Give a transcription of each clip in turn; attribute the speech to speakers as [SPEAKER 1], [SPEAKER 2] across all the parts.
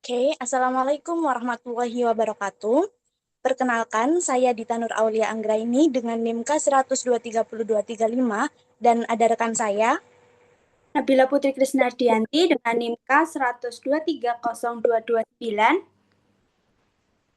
[SPEAKER 1] Oke, Assalamualaikum warahmatullahi wabarakatuh. Perkenalkan, saya Dita Nur Aulia Anggraini dengan NIM K 102 30235 dan ada rekan saya.
[SPEAKER 2] Nabila Putri Krisnardianti dengan NIM K 1230229.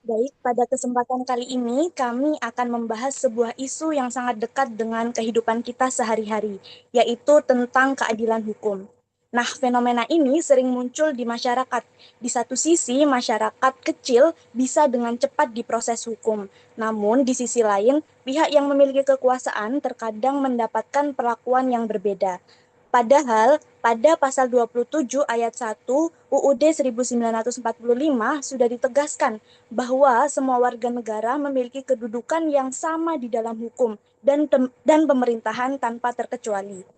[SPEAKER 1] Baik, pada kesempatan kali ini kami akan membahas sebuah isu yang sangat dekat dengan kehidupan kita sehari-hari, yaitu tentang keadilan hukum. Nah, fenomena ini sering muncul di masyarakat. Di satu sisi, masyarakat kecil bisa dengan cepat diproses hukum. Namun, di sisi lain, pihak yang memiliki kekuasaan terkadang mendapatkan perlakuan yang berbeda. Padahal pada pasal 27 ayat 1 UUD 1945 sudah ditegaskan bahwa semua warga negara memiliki kedudukan yang sama di dalam hukum dan pemerintahan tanpa terkecuali.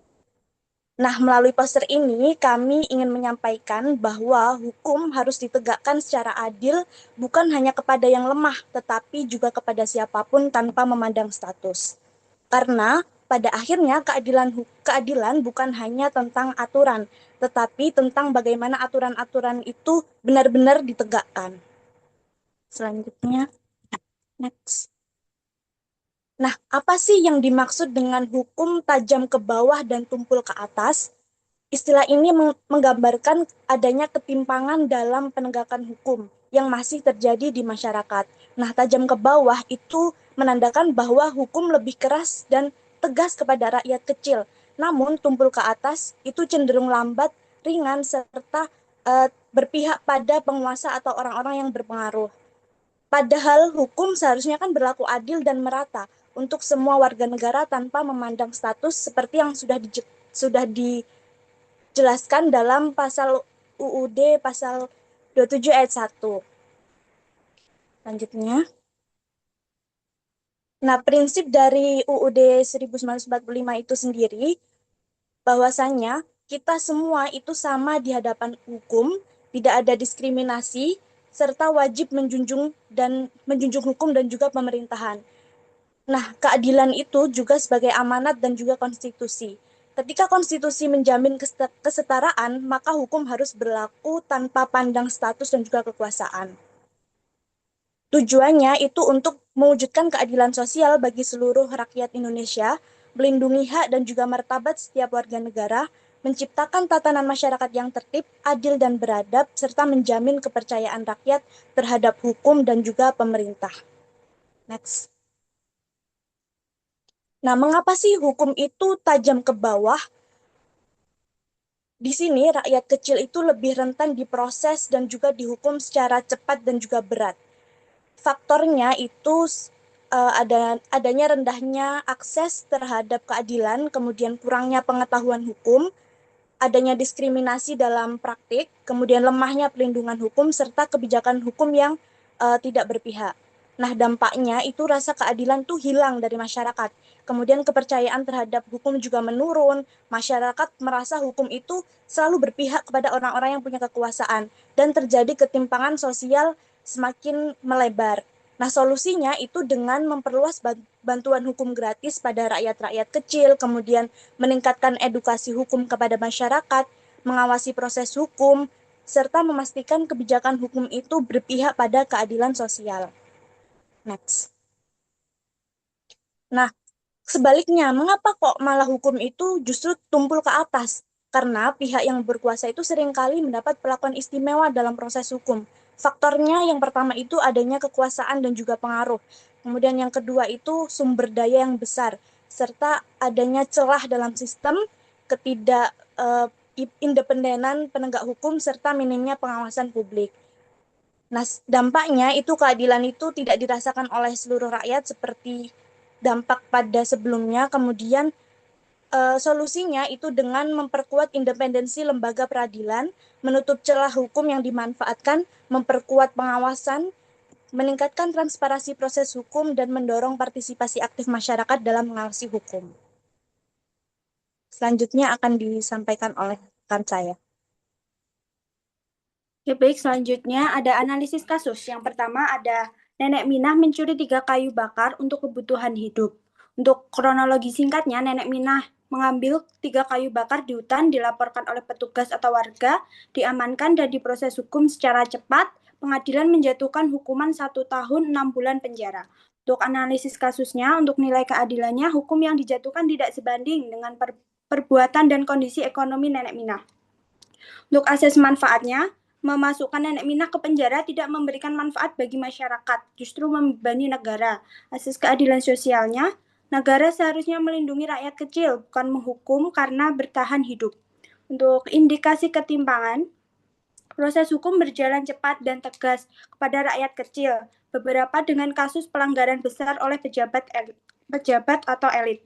[SPEAKER 1] Nah, melalui poster ini kami ingin menyampaikan bahwa hukum harus ditegakkan secara adil bukan hanya kepada yang lemah, tetapi juga kepada siapapun tanpa memandang status. Karena pada akhirnya keadilan bukan hanya tentang aturan, tetapi tentang bagaimana aturan-aturan itu benar-benar ditegakkan. Selanjutnya, next. Nah, apa sih yang dimaksud dengan hukum tajam ke bawah dan tumpul ke atas? Istilah ini menggambarkan adanya ketimpangan dalam penegakan hukum yang masih terjadi di masyarakat. Nah, tajam ke bawah itu menandakan bahwa hukum lebih keras dan tegas kepada rakyat kecil. Namun, tumpul ke atas itu cenderung lambat, ringan, serta berpihak pada penguasa atau orang-orang yang berpengaruh. Padahal hukum seharusnya kan berlaku adil dan merata untuk semua warga negara tanpa memandang status seperti yang sudah dijelaskan dalam pasal UUD pasal 27 ayat 1. Selanjutnya. Nah, prinsip dari UUD 1945 itu sendiri bahwasannya kita semua itu sama di hadapan hukum, tidak ada diskriminasi, serta wajib menjunjung hukum dan juga pemerintahan. Nah, keadilan itu juga sebagai amanat dan juga konstitusi. Ketika konstitusi menjamin kesetaraan, maka hukum harus berlaku tanpa pandang status dan juga kekuasaan. Tujuannya itu untuk mewujudkan keadilan sosial bagi seluruh rakyat Indonesia, melindungi hak dan juga martabat setiap warga negara, menciptakan tatanan masyarakat yang tertib, adil dan beradab, serta menjamin kepercayaan rakyat terhadap hukum dan juga pemerintah. Next. Nah, mengapa sih hukum itu tajam ke bawah? Di sini rakyat kecil itu lebih rentan diproses dan juga dihukum secara cepat dan juga berat. Faktornya itu adanya rendahnya akses terhadap keadilan, kemudian kurangnya pengetahuan hukum, adanya diskriminasi dalam praktik, kemudian lemahnya pelindungan hukum, serta kebijakan hukum yang tidak berpihak. Nah, dampaknya itu rasa keadilan tuh hilang dari masyarakat. Kemudian kepercayaan terhadap hukum juga menurun. Masyarakat merasa hukum itu selalu berpihak kepada orang-orang yang punya kekuasaan. Dan terjadi ketimpangan sosial semakin melebar. Nah, solusinya itu dengan memperluas bantuan hukum gratis pada rakyat-rakyat kecil, kemudian meningkatkan edukasi hukum kepada masyarakat, mengawasi proses hukum, serta memastikan kebijakan hukum itu berpihak pada keadilan sosial. Next. Nah, sebaliknya, mengapa kok malah hukum itu justru tumpul ke atas? Karena pihak yang berkuasa itu seringkali mendapat perlakuan istimewa dalam proses hukum. Faktornya yang pertama itu adanya kekuasaan dan juga pengaruh. Kemudian yang kedua itu sumber daya yang besar, serta adanya celah dalam sistem, ketidak independenan penegak hukum, serta minimnya pengawasan publik. Nah, dampaknya itu keadilan itu tidak dirasakan oleh seluruh rakyat seperti dampak pada sebelumnya. Kemudian solusinya itu dengan memperkuat independensi lembaga peradilan, menutup celah hukum yang dimanfaatkan, memperkuat pengawasan, meningkatkan transparansi proses hukum, dan mendorong partisipasi aktif masyarakat dalam mengawasi hukum. Selanjutnya akan disampaikan oleh rekan saya.
[SPEAKER 2] Oke, baik. Selanjutnya ada analisis kasus. Yang pertama ada Nenek Minah mencuri 3 kayu bakar untuk kebutuhan hidup. Untuk kronologi singkatnya, Nenek Minah mengambil 3 kayu bakar di hutan, dilaporkan oleh petugas atau warga, diamankan dan diproses hukum secara cepat, pengadilan menjatuhkan hukuman 1 tahun 6 bulan penjara. Untuk analisis kasusnya, untuk nilai keadilannya, hukum yang dijatuhkan tidak sebanding dengan perbuatan dan kondisi ekonomi nenek Minah. Untuk asas manfaatnya, memasukkan nenek Minah ke penjara tidak memberikan manfaat bagi masyarakat, justru membebani negara. Asas keadilan sosialnya, negara seharusnya melindungi rakyat kecil, bukan menghukum karena bertahan hidup. Untuk indikasi ketimpangan, proses hukum berjalan cepat dan tegas kepada rakyat kecil, beberapa dengan kasus pelanggaran besar oleh pejabat atau elit.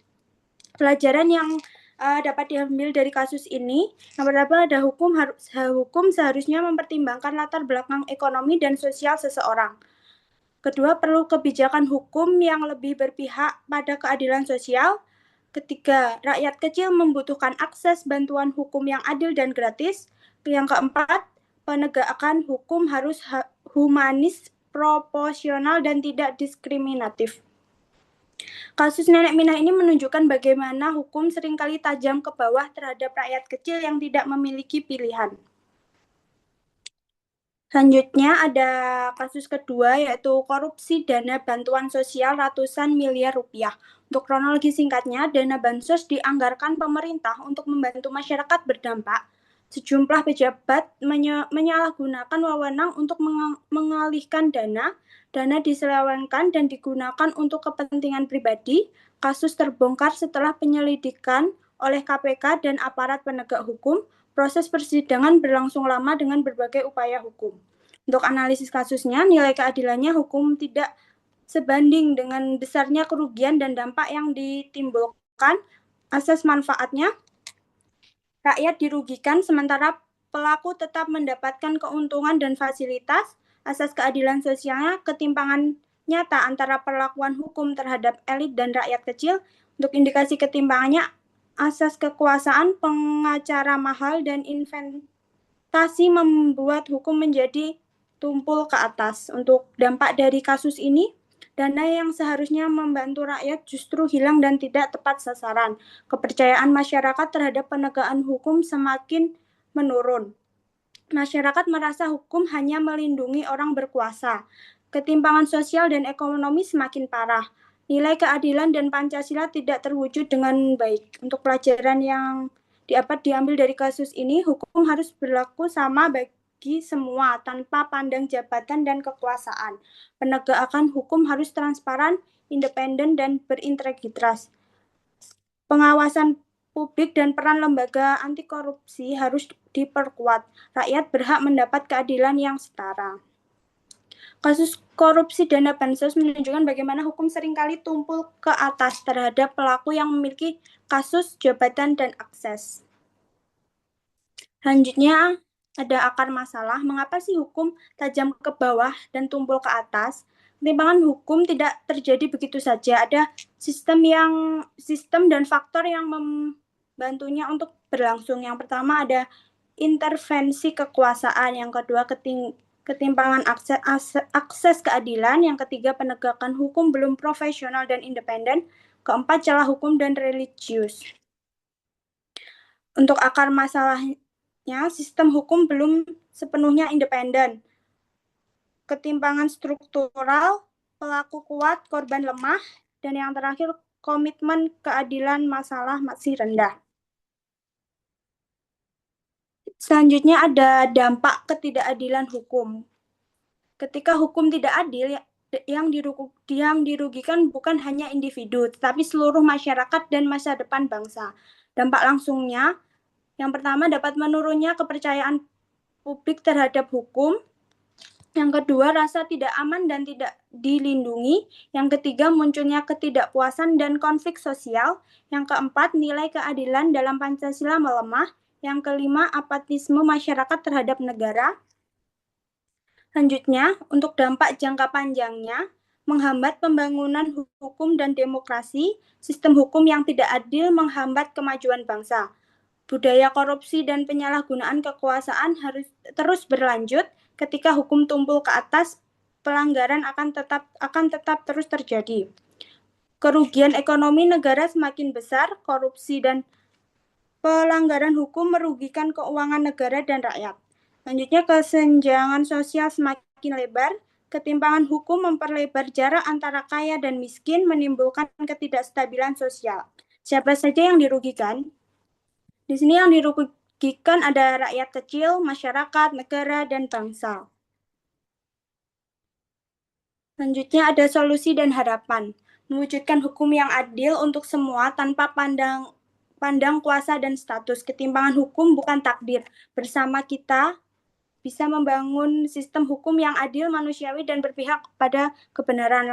[SPEAKER 2] Pelajaran yang dapat diambil dari kasus ini, yang pertama ada hukum seharusnya mempertimbangkan latar belakang ekonomi dan sosial seseorang. Kedua, perlu kebijakan hukum yang lebih berpihak pada keadilan sosial. Ketiga, rakyat kecil membutuhkan akses bantuan hukum yang adil dan gratis. Yang keempat, penegakan hukum harus humanis, proporsional, dan tidak diskriminatif. Kasus nenek Minah ini menunjukkan bagaimana hukum seringkali tajam ke bawah terhadap rakyat kecil yang tidak memiliki pilihan. Selanjutnya ada kasus kedua yaitu korupsi dana bantuan sosial ratusan miliar rupiah. Untuk kronologi singkatnya, dana bansos dianggarkan pemerintah untuk membantu masyarakat berdampak. Sejumlah pejabat menyalahgunakan wewenang untuk mengalihkan dana diselewengkan dan digunakan untuk kepentingan pribadi. Kasus terbongkar setelah penyelidikan oleh KPK dan aparat penegak hukum. Proses persidangan berlangsung lama dengan berbagai upaya hukum. Untuk analisis kasusnya, nilai keadilannya hukum tidak sebanding dengan besarnya kerugian dan dampak yang ditimbulkan. Asas manfaatnya, rakyat dirugikan sementara pelaku tetap mendapatkan keuntungan dan fasilitas. Asas keadilan sosialnya, ketimpangan nyata antara perlakuan hukum terhadap elit dan rakyat kecil. Untuk indikasi ketimpangannya, asas kekuasaan, pengacara mahal, dan investasi membuat hukum menjadi tumpul ke atas. Untuk dampak dari kasus ini, dana yang seharusnya membantu rakyat justru hilang dan tidak tepat sasaran. Kepercayaan masyarakat terhadap penegakan hukum semakin menurun. Masyarakat merasa hukum hanya melindungi orang berkuasa. Ketimpangan sosial dan ekonomi semakin parah. Nilai keadilan dan Pancasila tidak terwujud dengan baik. Untuk pelajaran yang dapat diambil dari kasus ini, hukum harus berlaku sama bagi semua tanpa pandang jabatan dan kekuasaan. Penegakan hukum harus transparan, independen, dan berintegritas. Pengawasan publik dan peran lembaga anti korupsi harus diperkuat. Rakyat berhak mendapat keadilan yang setara. Kasus korupsi dana bansos menunjukkan bagaimana hukum seringkali tumpul ke atas terhadap pelaku yang memiliki kasus, jabatan, dan akses. Selanjutnya ada akar masalah. Mengapa sih hukum tajam ke bawah dan tumpul ke atas? Ketimpangan hukum tidak terjadi begitu saja. Ada sistem dan faktor yang membantunya untuk berlangsung. Yang pertama ada intervensi kekuasaan, yang kedua ketimpangan akses keadilan, yang ketiga penegakan hukum belum profesional dan independen, keempat celah hukum dan religius. Untuk akar masalahnya, sistem hukum belum sepenuhnya independen. Ketimpangan struktural, pelaku kuat, korban lemah, dan yang terakhir komitmen keadilan masalah masih rendah. Selanjutnya ada dampak ketidakadilan hukum. Ketika hukum tidak adil, yang dirugikan bukan hanya individu, tetapi seluruh masyarakat dan masa depan bangsa. Dampak langsungnya, yang pertama dapat menurunnya kepercayaan publik terhadap hukum. Yang kedua, rasa tidak aman dan tidak dilindungi. Yang ketiga, munculnya ketidakpuasan dan konflik sosial. Yang keempat, nilai keadilan dalam Pancasila melemah. Yang kelima, apatisme masyarakat terhadap negara. Selanjutnya, untuk dampak jangka panjangnya, menghambat pembangunan hukum dan demokrasi, sistem hukum yang tidak adil menghambat kemajuan bangsa. Budaya korupsi dan penyalahgunaan kekuasaan harus terus berlanjut. Ketika hukum tumpul ke atas, pelanggaran akan tetap terus terjadi. Kerugian ekonomi negara semakin besar, korupsi dan Pelanggaran hukum merugikan keuangan negara dan rakyat. Selanjutnya, kesenjangan sosial semakin lebar, ketimpangan hukum memperlebar jarak antara kaya dan miskin, menimbulkan ketidakstabilan sosial. Siapa saja yang dirugikan? Di sini yang dirugikan ada rakyat kecil, masyarakat, negara, dan bangsa. Selanjutnya ada solusi dan harapan. Mewujudkan hukum yang adil untuk semua tanpa pandang kuasa dan status. Ketimpangan hukum bukan takdir. Bersama kita bisa membangun sistem hukum yang adil, manusiawi, dan berpihak pada kebenaran.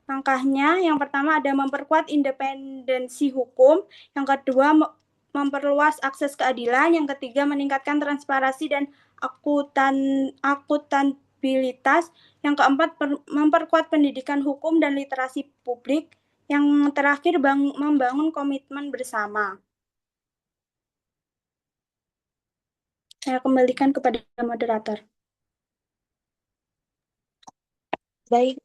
[SPEAKER 2] Langkahnya yang pertama ada memperkuat independensi hukum, yang kedua memperluas akses keadilan, yang ketiga meningkatkan transparansi dan akuntabilitas, yang keempat memperkuat pendidikan hukum dan literasi publik, yang terakhir membangun komitmen bersama. Saya kembalikan kepada moderator.
[SPEAKER 1] Baik,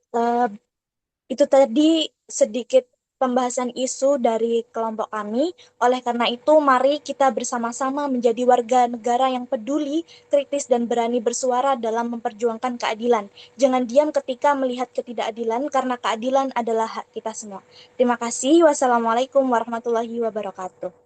[SPEAKER 1] itu tadi sedikit pembahasan isu dari kelompok kami. Oleh karena itu, mari kita bersama-sama menjadi warga negara yang peduli, kritis, dan berani bersuara dalam memperjuangkan keadilan. Jangan diam ketika melihat ketidakadilan, karena keadilan adalah hak kita semua. Terima kasih. Wassalamualaikum warahmatullahi wabarakatuh.